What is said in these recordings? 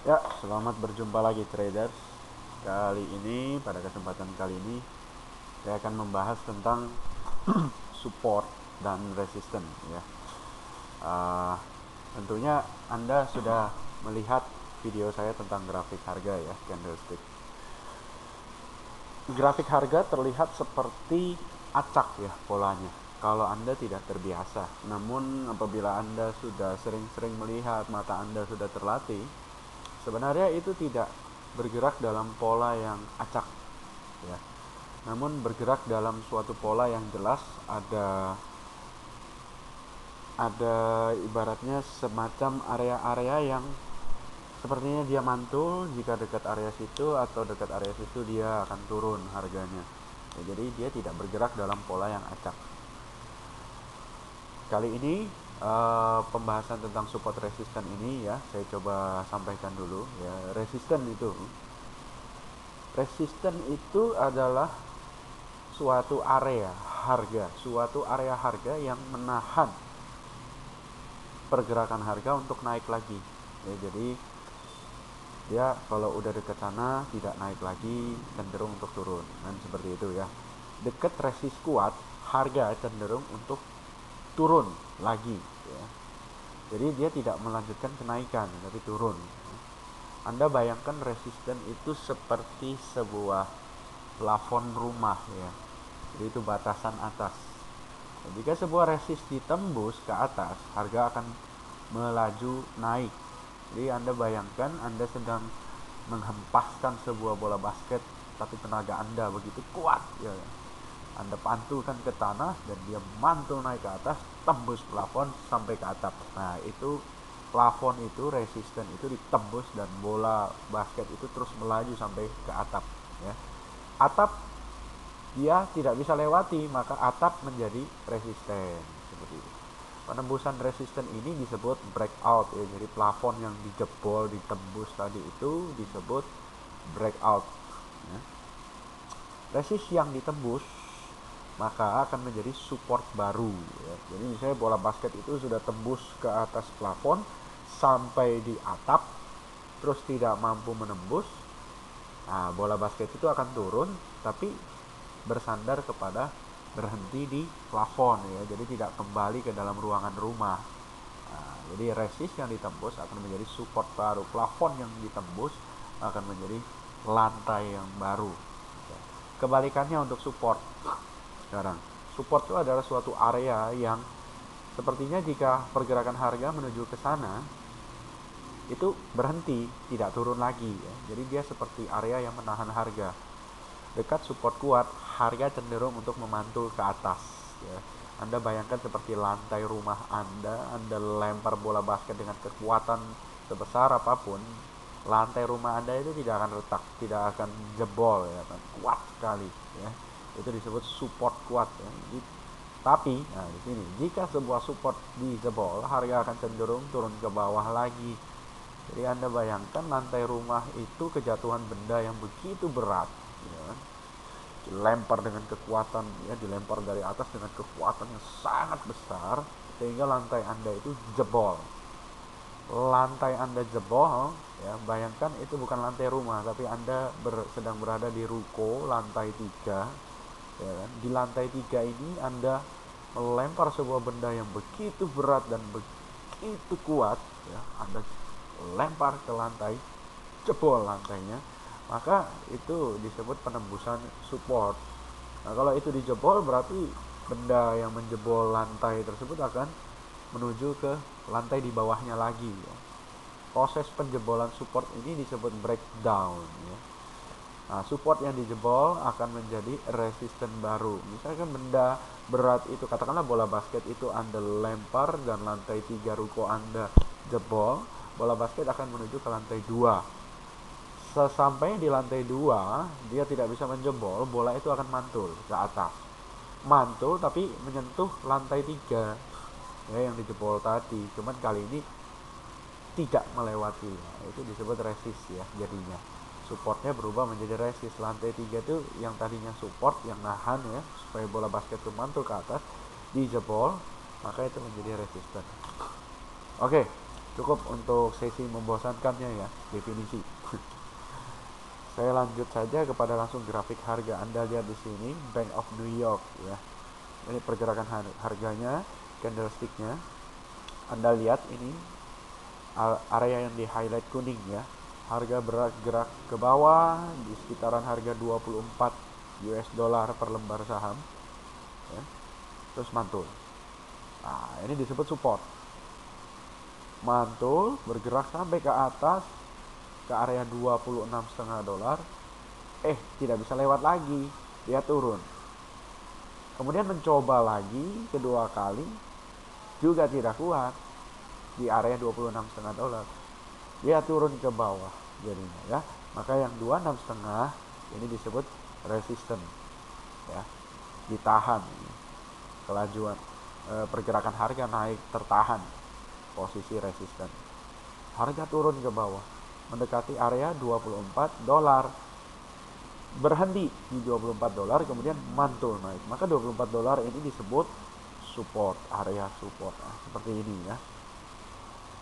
Ya, selamat berjumpa lagi traders. Pada kesempatan kali ini, saya akan membahas tentang support dan resistance. Ya, Uh, tentunya Anda sudah melihat video saya tentang grafik harga ya, candlestick. Grafik harga terlihat seperti acak ya polanya. Kalau Anda tidak terbiasa, namun apabila Anda sudah sering-sering melihat, mata Anda sudah terlatih, sebenarnya itu tidak bergerak dalam pola yang acak ya. Namun bergerak dalam suatu pola yang jelas, ada ibaratnya semacam area-area yang sepertinya dia mantul jika dekat area situ, atau dekat area situ dia akan turun harganya. Ya, jadi dia tidak bergerak dalam pola yang acak. Kali ini pembahasan tentang support resisten ini ya, saya coba sampaikan dulu ya. Resisten itu adalah suatu area harga yang menahan pergerakan harga untuk naik lagi. Ya, jadi dia kalau udah dekat sana tidak naik lagi, cenderung untuk turun. Dan seperti itu ya. Dekat resist kuat, harga cenderung untuk turun lagi ya. Jadi dia tidak melanjutkan kenaikan tapi turun. Anda bayangkan resisten itu seperti sebuah plafon rumah ya. Jadi itu batasan atas. Jika sebuah resist ditembus ke atas, harga akan melaju naik. Jadi Anda bayangkan Anda sedang menghempaskan sebuah bola basket, tapi tenaga Anda begitu kuat ya. Anda pantulkan ke tanah dan dia mantul naik ke atas, tembus plafon sampai ke atap. Nah, itu plafon itu, resisten itu ditembus dan bola basket itu terus melaju sampai ke atap ya. Atap dia tidak bisa lewati, maka atap menjadi resisten seperti itu. Penembusan resisten ini disebut breakout ya. Jadi plafon yang dijebol, ditembus tadi itu disebut breakout ya. Resist yang ditembus maka akan menjadi support baru ya. Jadi misalnya bola basket itu sudah tembus ke atas plafon sampai di atap, terus tidak mampu menembus. Nah, bola basket itu akan turun tapi bersandar kepada berhenti di plafon ya. Jadi tidak kembali ke dalam ruangan rumah. Nah, jadi resist yang ditembus akan menjadi support baru, plafon yang ditembus akan menjadi lantai yang baru. Kebalikannya untuk support. Sekarang, support itu adalah suatu area yang sepertinya jika pergerakan harga menuju ke sana itu berhenti, tidak turun lagi ya. Jadi dia seperti area yang menahan harga. Dekat support kuat, harga cenderung untuk memantul ke atas ya. Anda bayangkan seperti lantai rumah Anda lempar bola basket dengan kekuatan sebesar apapun, lantai rumah Anda itu tidak akan retak, tidak akan jebol ya, kan kuat sekali ya. Itu disebut support kuat ya. Tapi nah di sini jika sebuah support dijebol, harga akan cenderung turun ke bawah lagi. Jadi Anda bayangkan lantai rumah itu kejatuhan benda yang begitu berat ya, dilempar dengan kekuatan ya, dilempar dari atas dengan kekuatan yang sangat besar sehingga lantai Anda itu jebol. Lantai Anda jebol ya, bayangkan itu bukan lantai rumah tapi Anda sedang berada di ruko lantai 3 ya kan. Di lantai 3 ini Anda melempar sebuah benda yang begitu berat dan begitu kuat ya, Anda lempar ke lantai, jebol lantainya, maka itu disebut penembusan support. Nah, kalau itu dijebol berarti benda yang menjebol lantai tersebut akan menuju ke lantai di bawahnya lagi ya. Proses penjebolan support ini disebut breakdown ya. Nah, support yang dijebol akan menjadi resisten baru. Misalkan benda berat itu, katakanlah bola basket itu Anda lempar dan lantai 3 ruko Anda jebol, bola basket akan menuju ke lantai 2. Sesampai di lantai 2 dia tidak bisa menjebol, bola itu akan mantul ke atas. Mantul tapi menyentuh lantai 3 ya, yang dijebol tadi. Cuman kali ini tidak melewati. Nah, itu disebut resist ya jadinya. Supportnya berubah menjadi resist. Lantai 3 itu yang tadinya support, yang nahan ya supaya bola basket itu mantul ke atas, dijebol, maka itu menjadi resisten. Oke. Cukup untuk sesi membosankannya ya, definisi. Saya lanjut saja kepada langsung grafik harga. Anda lihat di sini Bank of New York ya. Ini pergerakan harganya, candlesticknya. Anda lihat ini area yang di highlight kuning ya. Harga bergerak ke bawah di sekitaran harga 24 US dollar per lembar saham ya. Terus mantul. Nah, ini disebut support. Mantul bergerak sampai ke atas ke area 26,5 dolar. Tidak bisa lewat lagi, dia turun. Kemudian mencoba lagi kedua kali, juga tidak kuat di area 26,5 dolar. Dia turun ke bawah jadinya ya. Maka yang 26,5 ini disebut resisten ya. Ditahan kelajuan pergerakan harga naik tertahan posisi resisten. Harga turun ke bawah mendekati area 24 dolar. Berhenti di 24 dolar kemudian mantul naik. Maka 24 dolar ini disebut support, area support. Nah, seperti ini ya.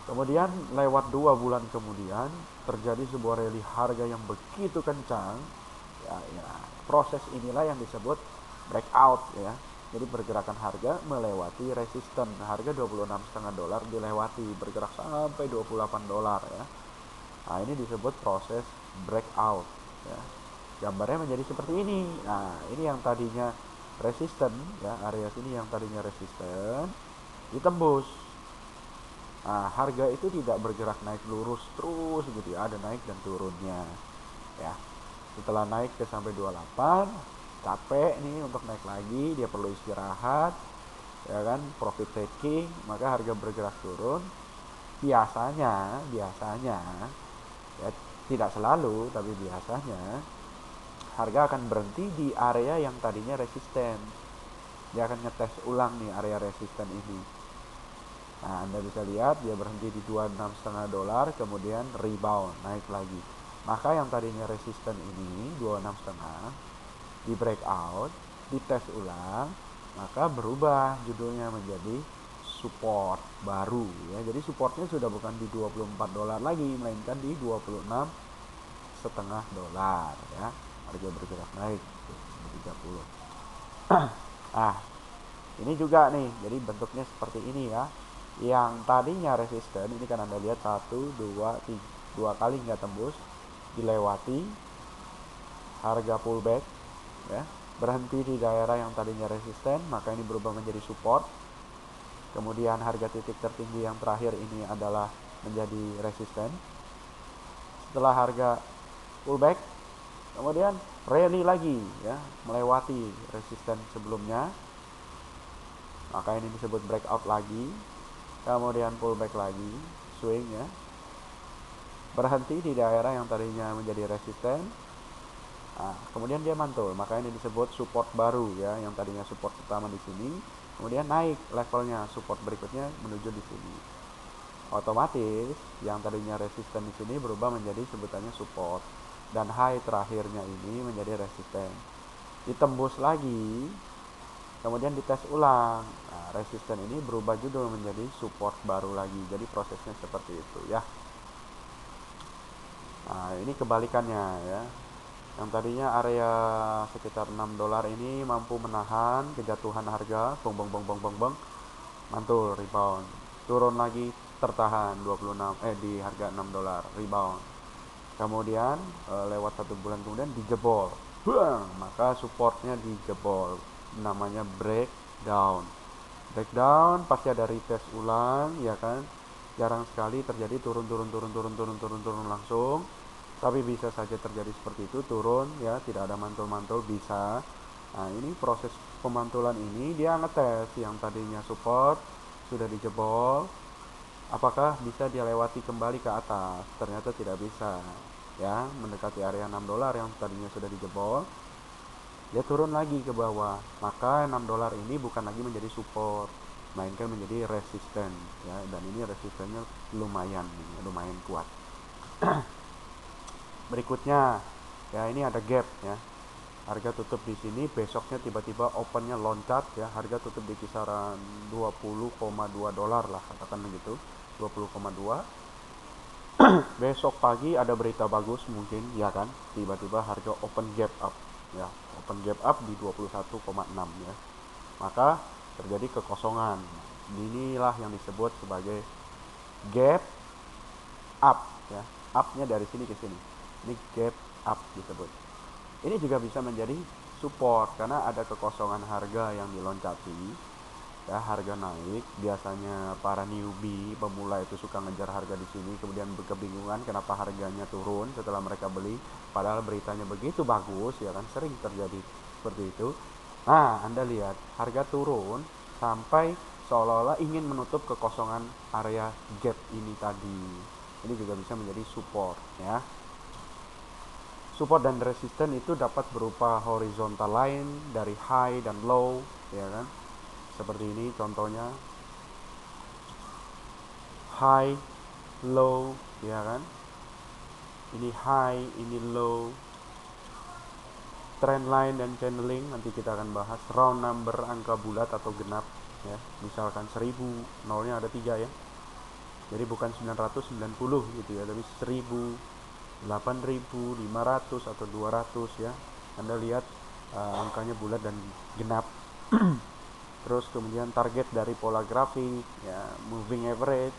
Kemudian lewat 2 bulan kemudian terjadi sebuah rally harga yang begitu kencang ya. Proses inilah yang disebut breakout ya. Jadi pergerakan harga melewati resisten. Harga 26,5 dolar dilewati, bergerak sampai 28 dolar ya. Nah, ini disebut proses breakout ya. Gambarnya menjadi seperti ini. Nah, ini yang tadinya resisten ya, area sini yang tadinya resisten ditembus. Nah, harga itu tidak bergerak naik lurus terus gitu ya, ada naik dan turunnya ya. Setelah naik ke sampai 28, capek nih untuk naik lagi, dia perlu istirahat ya kan, profit taking, maka harga bergerak turun. Biasanya ya, tidak selalu tapi biasanya harga akan berhenti di area yang tadinya resisten. Dia akan ngetes ulang nih area resisten ini. Nah, Anda bisa lihat dia berhenti di 26,5 dolar, kemudian rebound, naik lagi. Maka yang tadinya resisten ini 26,5 di breakout, dites ulang, maka berubah judulnya menjadi support baru ya. Jadi supportnya sudah bukan di 24 dolar lagi, melainkan di 26,5 dolar ya. Harga bergerak naik 30. Nah, ini juga nih, jadi bentuknya seperti ini ya. Yang tadinya resisten ini kan Anda lihat 1, 2, 3, 2 kali nggak tembus, dilewati, harga pullback ya, berhenti di daerah yang tadinya resisten, maka ini berubah menjadi support. Kemudian harga titik tertinggi yang terakhir ini adalah menjadi resisten. Setelah harga pullback, kemudian rally lagi ya, melewati resisten sebelumnya, maka ini disebut breakout lagi. Kemudian pullback lagi, swing ya, berhenti di daerah yang tadinya menjadi resisten. Nah, kemudian dia mantul, maka ini disebut support baru ya, yang tadinya support pertama di sini, kemudian naik levelnya, support berikutnya menuju di sini. Otomatis yang tadinya resisten di sini berubah menjadi sebutannya support, dan high terakhirnya ini menjadi resisten. Ditembus lagi, kemudian dites ulang. Nah, resisten ini berubah judul menjadi support baru lagi. Jadi prosesnya seperti itu ya. Nah, ini kebalikannya ya. Yang tadinya area sekitar 6 dolar ini mampu menahan kejatuhan harga, mantul, rebound. Turun lagi, tertahan 26 di harga 6 dolar, rebound. Kemudian lewat 1 bulan kemudian dijebol. Bang, maka supportnya dijebol. Namanya breakdown. Breakdown pasti ada retest ulang ya kan. Jarang sekali terjadi turun langsung. Tapi bisa saja terjadi seperti itu, turun ya, tidak ada mantul-mantul bisa. Nah, ini proses pemantulan ini dia ngetes yang tadinya support sudah dijebol, apakah bisa dia lewati kembali ke atas. Ternyata tidak bisa ya, mendekati area 6 dolar yang tadinya sudah dijebol, dia turun lagi ke bawah. Maka 6 dolar ini bukan lagi menjadi support, melainkan menjadi resisten ya, dan ini resistennya lumayan kuat. Berikutnya ya, ini ada gap ya. Harga tutup di sini, besoknya tiba-tiba opennya loncat ya, harga tutup di kisaran 20,2 dolar lah katakan begitu. 120,2. Besok pagi ada berita bagus mungkin ya kan, tiba-tiba harga open gap up ya, open gap up di 21,6 ya, maka terjadi kekosongan. Inilah yang disebut sebagai gap up ya, up-nya dari sini ke sini, ini gap up disebut. Ini juga bisa menjadi support karena ada kekosongan harga yang diloncati ya, harga naik. Biasanya para newbie pemula itu suka ngejar harga di sini, kemudian kebingungan kenapa harganya turun setelah mereka beli, padahal beritanya begitu bagus ya kan, sering terjadi seperti itu. Nah, Anda lihat harga turun sampai seolah-olah ingin menutup kekosongan area gap ini tadi. Ini juga bisa menjadi support ya. Support dan resisten itu dapat berupa horizontal line dari high dan low ya kan. Seperti ini contohnya, high, low ya kan. Ini high, ini low. Trend line dan channeling nanti kita akan bahas. Round number, angka bulat atau genap ya. Misalkan 1000, nolnya ada 3 ya. Jadi bukan 990 gitu ya, tapi 1000, 8500 atau 200 ya. Anda lihat angkanya bulat dan genap. Terus kemudian target dari pola grafik ya, moving average,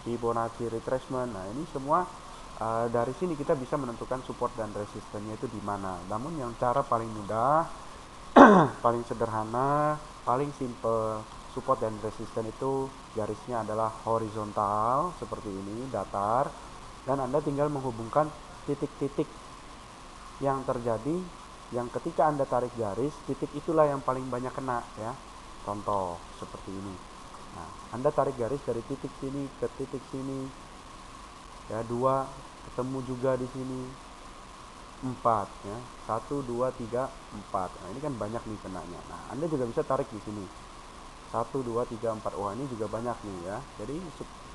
Fibonacci retracement. Nah, ini semua dari sini kita bisa menentukan support dan resistennya itu di mana. Namun yang cara paling mudah, paling sederhana, paling simple, support dan resisten itu garisnya adalah horizontal seperti ini, datar, dan Anda tinggal menghubungkan titik-titik yang terjadi, yang ketika Anda tarik garis, titik itulah yang paling banyak kena ya. Contoh seperti ini. Nah, Anda tarik garis dari titik sini ke titik sini ya, 2 ketemu juga di sini, 4 ya, 1 2 3 4. Nah, ini kan banyak nih kenanya. Nah, Anda juga bisa tarik di sini 1 2 3 4. Wah, ini juga banyak nih ya. Jadi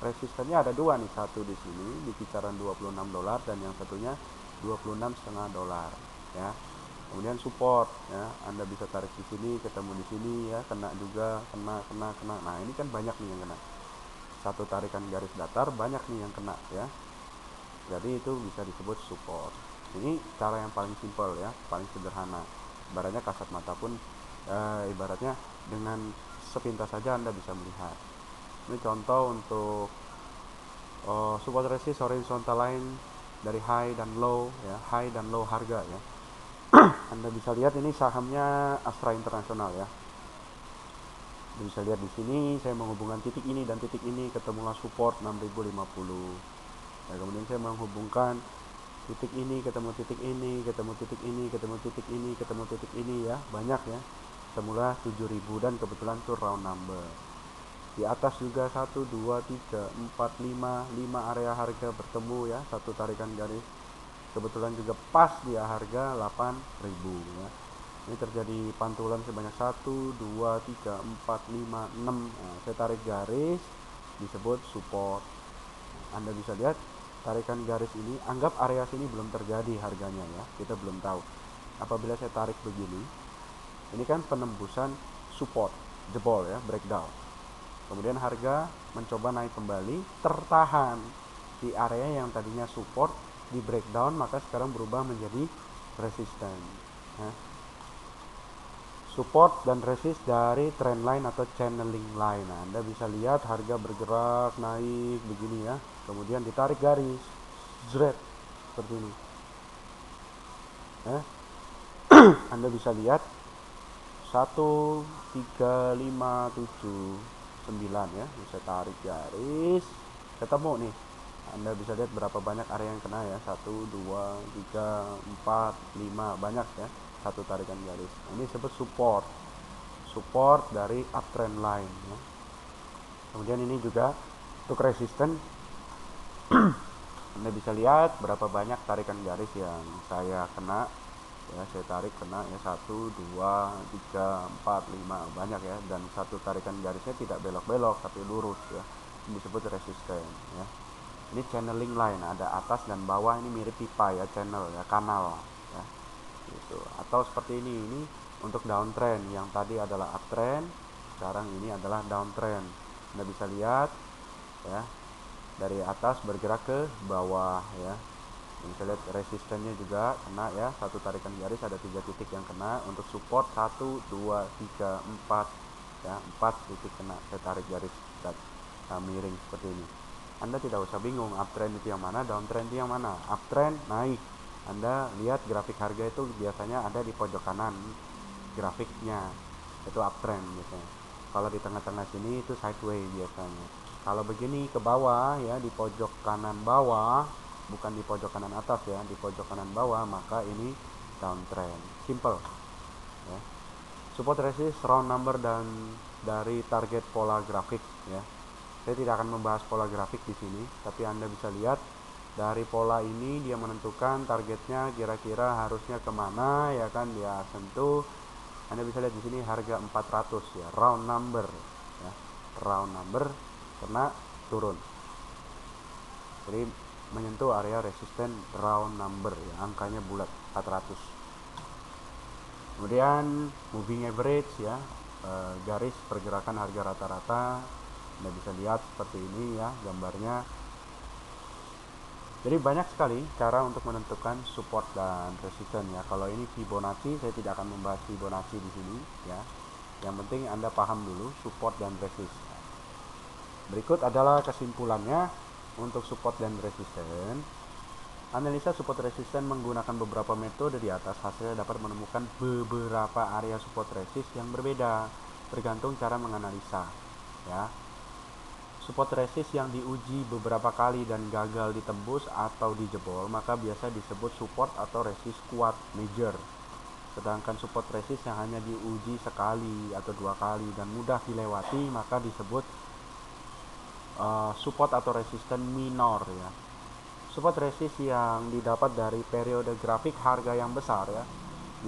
resistennya ada 2 nih, satu di sini di kisaran $26 dan yang satunya $26,5 ya. Kemudian support ya, Anda bisa tarik di sini, ketemu di sini ya, kena juga, kena. Nah, ini kan banyak nih yang kena. Satu tarikan garis datar banyak nih yang kena ya. Jadi itu bisa disebut support. Ini cara yang paling simpel ya, paling sederhana. Ibaratnya kasat mata pun ibaratnya dengan sepintas saja Anda bisa melihat. Ini contoh untuk support resist horizontal line dari high dan low ya, high dan low harga ya. Anda bisa lihat ini sahamnya Astra International ya. Anda bisa lihat di sini saya menghubungkan titik ini dan titik ini, ketemulah support 6050. Nah, kemudian saya menghubungkan titik ini, ketemu titik ini, ketemu titik ini, ketemu titik ini, ketemu titik ini ya, banyak ya. Ketemulah 7000 dan kebetulan itu round number. Di atas juga 1 2 3 4 5 area harga bertemu ya, satu tarikan garis. Kebetulan juga pas dia harga 8.000 ya. Ini terjadi pantulan sebanyak 1 2 3 4 5 6. Nah, saya tarik garis disebut support. Anda bisa lihat tarikan garis ini, anggap area sini belum terjadi harganya ya, kita belum tahu. Apabila saya tarik begini, ini kan penembusan support, jebol ya, breakdown. Kemudian harga mencoba naik kembali, tertahan di area yang tadinya support, di breakdown, maka sekarang berubah menjadi resisten ya. Support dan resist dari trend line atau channeling line. Nah, Anda bisa lihat harga bergerak naik begini ya, kemudian ditarik garis zret seperti ini ya. Anda bisa lihat 1 3 5 7 9 ya, bisa tarik garis, ketemu nih. Anda bisa lihat berapa banyak area yang kena ya, 1 2 3 4 5, banyak ya, satu tarikan garis. Ini disebut support dari uptrend line ya. Kemudian ini juga untuk resisten. Anda bisa lihat berapa banyak tarikan garis yang saya kena ya, saya tarik kena ya, 1 2 3 4 5, banyak ya, dan satu tarikan garisnya tidak belok-belok tapi lurus ya, ini disebut resisten ya. Ini channeling line, ada atas dan bawah, ini mirip pipa ya, channel ya, kanal ya gitu. Atau seperti ini untuk downtrend, yang tadi adalah uptrend, sekarang ini adalah downtrend. Anda bisa lihat ya, dari atas bergerak ke bawah ya. Bisa lihat resistennya juga kena ya, satu tarikan garis ada 3 titik yang kena. Untuk support 1 2 3 4 ya, 4 titik kena. Saya tarik garis dan miring seperti ini. Anda tidak usah bingung uptrend itu yang mana, downtrend itu yang mana. Uptrend naik, Anda lihat grafik harga itu biasanya ada di pojok kanan grafiknya, itu uptrend biasanya. Kalau di tengah-tengah sini itu sideways biasanya. Kalau begini ke bawah ya, di pojok kanan bawah, bukan di pojok kanan atas ya, di pojok kanan bawah, maka ini downtrend. Simple ya. Support resist, round number, dan dari target pola grafik ya. Saya tidak akan membahas pola grafik di sini, tapi Anda bisa lihat dari pola ini dia menentukan targetnya kira-kira harusnya kemana ya kan, dia sentuh. Anda bisa lihat di sini harga 400 ya, round number ya, round number kena turun. Jadi menyentuh area resisten round number ya, angkanya bulat 400. Kemudian moving average ya, garis pergerakan harga rata-rata. Anda bisa lihat seperti ini ya gambarnya. Jadi banyak sekali cara untuk menentukan support dan resisten ya. Kalau ini Fibonacci, saya tidak akan membahas Fibonacci di sini ya. Yang penting Anda paham dulu support dan resist. Berikut adalah kesimpulannya untuk support dan resisten. Analisa support resisten menggunakan beberapa metode di atas, hasilnya dapat menemukan beberapa area support resist yang berbeda tergantung cara menganalisa ya. Support resist yang diuji beberapa kali dan gagal ditembus atau dijebol maka biasa disebut support atau resist kuat major. Sedangkan support resist yang hanya diuji sekali atau 2 kali dan mudah dilewati maka disebut support atau resisten minor ya. Support resist yang didapat dari periode grafik harga yang besar ya.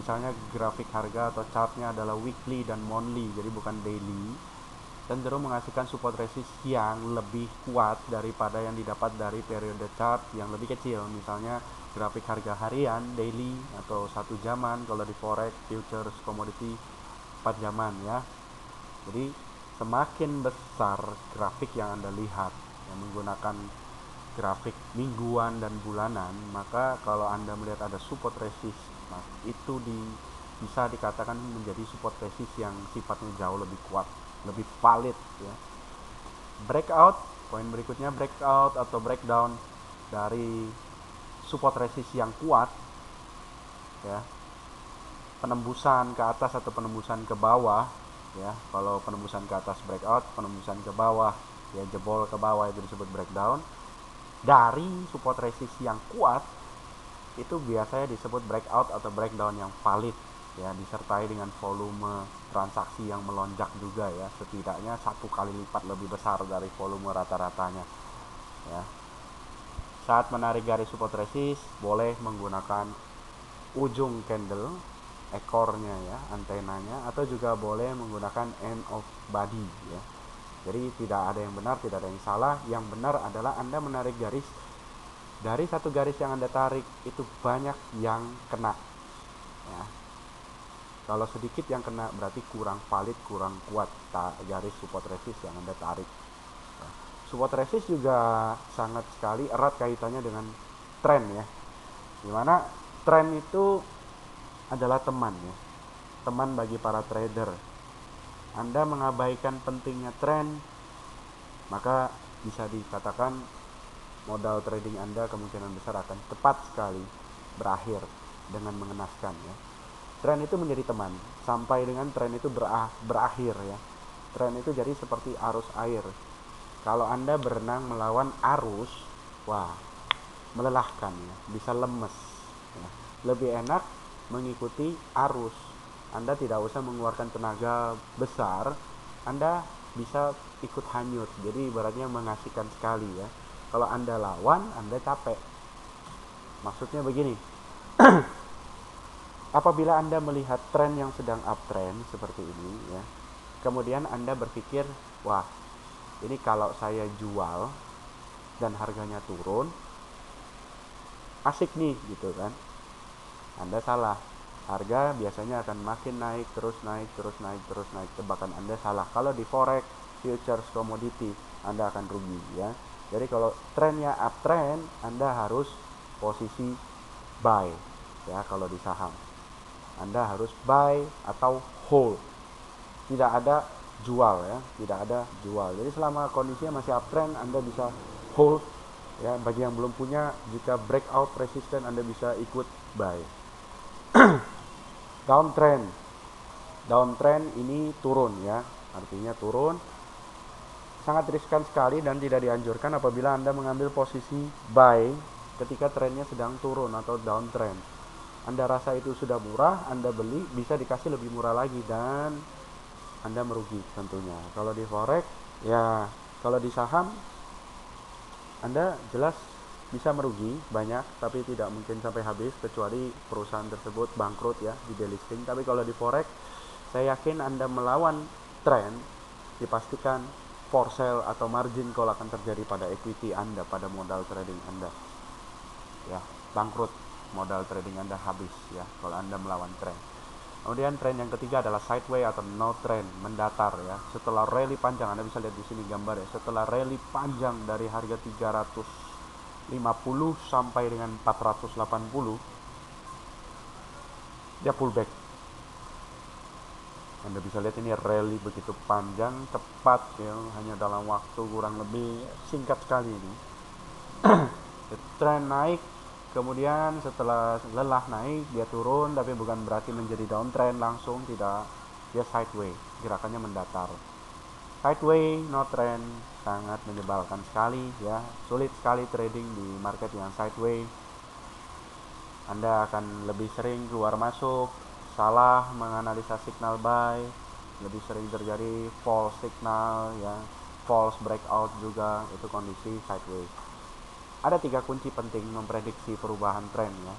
Misalnya grafik harga atau chartnya adalah weekly dan monthly, jadi bukan daily, cenderung menghasilkan support resist yang lebih kuat daripada yang didapat dari periode chart yang lebih kecil. Misalnya grafik harga harian, daily, atau 1 jaman kalau di forex, futures, commodity 4 jaman ya. Jadi semakin besar grafik yang Anda lihat yang menggunakan grafik mingguan dan bulanan, maka kalau Anda melihat ada support resist, nah itu bisa dikatakan menjadi support resist yang sifatnya jauh lebih kuat, lebih valid ya. Breakout, poin berikutnya breakout atau breakdown dari support resist yang kuat ya. Penembusan ke atas atau penembusan ke bawah ya. Kalau penembusan ke atas breakout, penembusan ke bawah ya, jebol ke bawah itu disebut breakdown. Dari support resist yang kuat itu biasanya disebut breakout atau breakdown yang valid ya, disertai dengan volume transaksi yang melonjak juga ya, setidaknya 1 kali lipat lebih besar dari volume rata-ratanya ya. Saat menarik garis support resist boleh menggunakan ujung candle, ekornya ya, antenanya, atau juga boleh menggunakan end of body ya. Jadi tidak ada yang benar, tidak ada yang salah. Yang benar adalah Anda menarik garis, dari satu garis yang Anda tarik itu banyak yang kena ya. Kalau sedikit yang kena berarti kurang valid, kurang kuat garis support resist yang Anda tarik. Support resist juga sangat sekali erat kaitannya dengan tren ya, dimana tren itu adalah teman ya, teman bagi para trader. Anda mengabaikan pentingnya tren, maka bisa dikatakan modal trading Anda kemungkinan besar akan cepat sekali berakhir dengan mengenaskan ya. Tren itu menjadi teman sampai dengan tren itu berakhir ya. Tren itu jadi seperti arus air. Kalau Anda berenang melawan arus, wah, melelahkan ya, bisa lemes ya. Lebih enak mengikuti arus. Anda tidak usah mengeluarkan tenaga besar, Anda bisa ikut hanyut. Jadi ibaratnya mengasihkan sekali ya. Kalau Anda lawan, Anda capek. Maksudnya begini, apabila Anda melihat tren yang sedang uptrend seperti ini ya, kemudian Anda berpikir, wah, ini kalau saya jual dan harganya turun, asik nih gitu kan. Anda salah. Harga biasanya akan makin naik, terus naik, terus naik, terus naik. Tebakan Anda salah. Kalau di forex futures commodity, Anda akan rugi ya. Jadi kalau trennya uptrend, Anda harus posisi buy ya. Kalau di saham Anda harus buy atau hold, tidak ada jual ya, tidak ada jual. Jadi selama kondisinya masih uptrend, Anda bisa hold ya. Bagi yang belum punya, jika breakout resistance Anda bisa ikut buy. Downtrend ini turun ya, artinya turun, sangat riskan sekali dan tidak dianjurkan apabila Anda mengambil posisi buy ketika trennya sedang turun atau downtrend. Anda rasa itu sudah murah, Anda beli, bisa dikasih lebih murah lagi dan Anda merugi tentunya. Kalau di forex ya, kalau di saham Anda jelas bisa merugi banyak, tapi tidak mungkin sampai habis kecuali perusahaan tersebut bangkrut ya, di delisting. Tapi kalau di forex, saya yakin Anda melawan tren, dipastikan for sale atau margin call akan terjadi pada equity Anda, pada modal trading Anda ya, bangkrut modal trading Anda habis ya kalau Anda melawan tren. Kemudian tren yang ketiga adalah sideways atau no trend, mendatar ya. Setelah rally panjang, Anda bisa lihat di sini gambar ya, setelah rally panjang dari harga 350 sampai dengan 480, dia pullback. Anda bisa lihat ini rally begitu panjang, cepat ya, hanya dalam waktu kurang lebih singkat sekali ini. Tren naik, kemudian setelah lelah naik, dia turun, tapi bukan berarti menjadi downtrend langsung, tidak. Dia sideways, gerakannya mendatar. Sideways, no trend, sangat menyebalkan sekali ya. Sulit sekali trading di market yang sideways. Anda akan lebih sering keluar masuk, salah menganalisa signal buy, lebih sering terjadi false signal ya, false breakout juga, itu kondisi sideways. Ada 3 kunci penting memprediksi perubahan tren ya.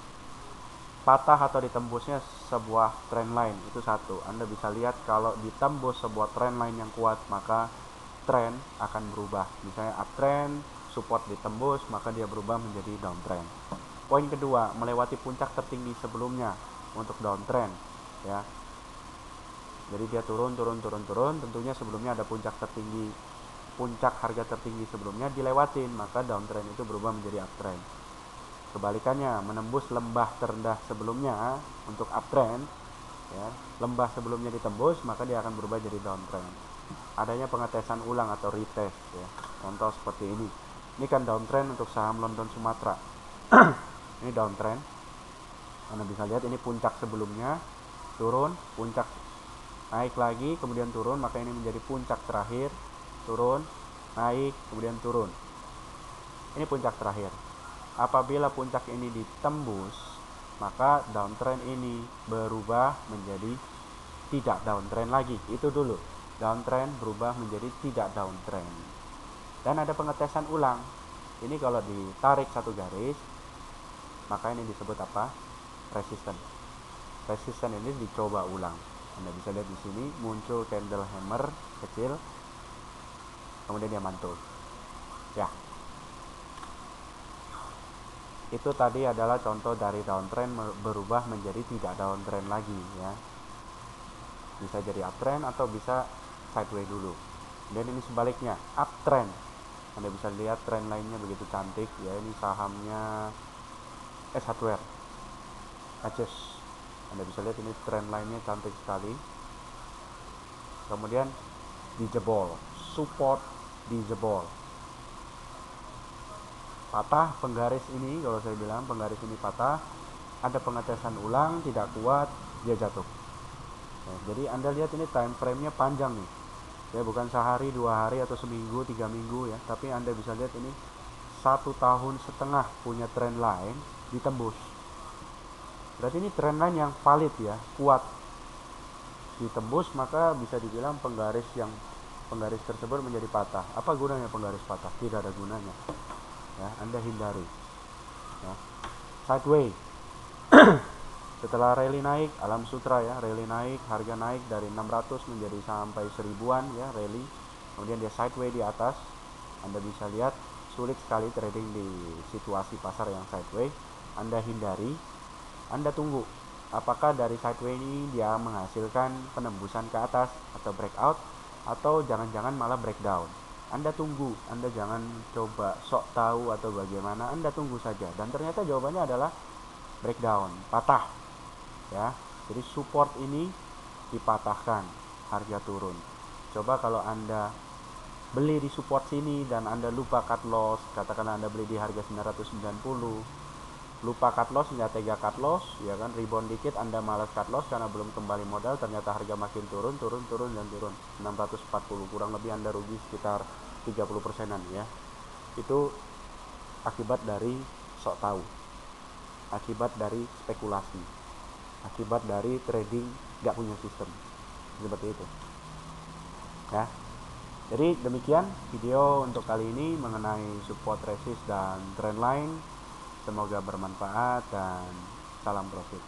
Patah atau ditembusnya sebuah trend line, itu satu. Anda bisa lihat kalau ditembus sebuah trend line yang kuat, maka tren akan berubah. Misalnya uptrend, support ditembus, maka dia berubah menjadi downtrend. Poin kedua, melewati puncak tertinggi sebelumnya untuk downtrend ya. Jadi dia turun, tentunya sebelumnya ada puncak tertinggi, puncak harga tertinggi sebelumnya dilewatin, maka downtrend itu berubah menjadi uptrend. Kebalikannya, menembus lembah terendah sebelumnya untuk uptrend ya, lembah sebelumnya ditembus, maka dia akan berubah jadi downtrend. Adanya pengetesan ulang atau retest ya. Contoh seperti ini. Ini kan downtrend untuk saham London Sumatera. Ini downtrend. Anda bisa lihat ini puncak sebelumnya, turun, puncak naik lagi, kemudian turun, maka ini menjadi puncak terakhir, turun, naik, kemudian turun. Ini puncak terakhir. Apabila puncak ini ditembus, maka downtrend ini berubah menjadi tidak downtrend lagi. Itu dulu. Downtrend berubah menjadi tidak downtrend. Dan ada pengetesan ulang. Ini kalau ditarik satu garis, maka ini disebut apa? Resistance. Resistance ini dicoba ulang. Anda bisa lihat di sini muncul candle hammer kecil, kemudian dia mantul. Ya. Itu tadi adalah contoh dari downtrend berubah menjadi tidak downtrend lagi ya. Bisa jadi uptrend atau bisa sideways dulu. Dan ini sebaliknya, uptrend. Anda bisa lihat trend lainnya begitu cantik ya. Ini sahamnya S Hardware, Aces. Anda bisa lihat ini trend lainnya cantik sekali. Kemudian dijebol, support dijebol, patah penggaris ini. Kalau saya bilang penggaris ini patah, ada pengetesan ulang, tidak kuat, dia jatuh ya. Jadi Anda lihat ini time frame-nya panjang nih ya, bukan sehari, 2 hari atau seminggu, 3 minggu ya, tapi Anda bisa lihat ini 1,5 tahun punya trend line ditembus. Berarti ini trend line yang valid ya, kuat, ditembus, maka bisa dibilang penggaris tersebut menjadi patah. Apa gunanya penggaris patah? Tidak ada gunanya ya, Anda hindari ya. Sideways. Setelah rally naik, alam sutra ya, rally naik, harga naik dari 600 menjadi sampai 1000-an ya, rally. Kemudian dia sideways di atas. Anda bisa lihat sulit sekali trading di situasi pasar yang sideways. Anda hindari, Anda tunggu apakah dari sideways ini dia menghasilkan penembusan ke atas atau breakout. atau jangan-jangan malah breakdown. Anda tunggu, Anda jangan coba sok tahu atau bagaimana, Anda tunggu saja. Dan ternyata jawabannya adalah breakdown, patah. Ya, jadi support ini dipatahkan, harga turun. Coba kalau Anda beli di support sini dan Anda lupa cut loss, katakan Anda beli di harga 990, lupa cut loss, nggak tega cut loss, ya kan, rebound dikit Anda malas cut loss karena belum kembali modal, ternyata harga makin turun dan turun 640, kurang lebih Anda rugi sekitar 30%-an ya. Itu akibat dari sok tahu, akibat dari spekulasi, akibat dari trading nggak punya sistem, seperti itu ya. Jadi demikian video untuk kali ini mengenai support, resist, dan trendline. Semoga bermanfaat dan salam profit.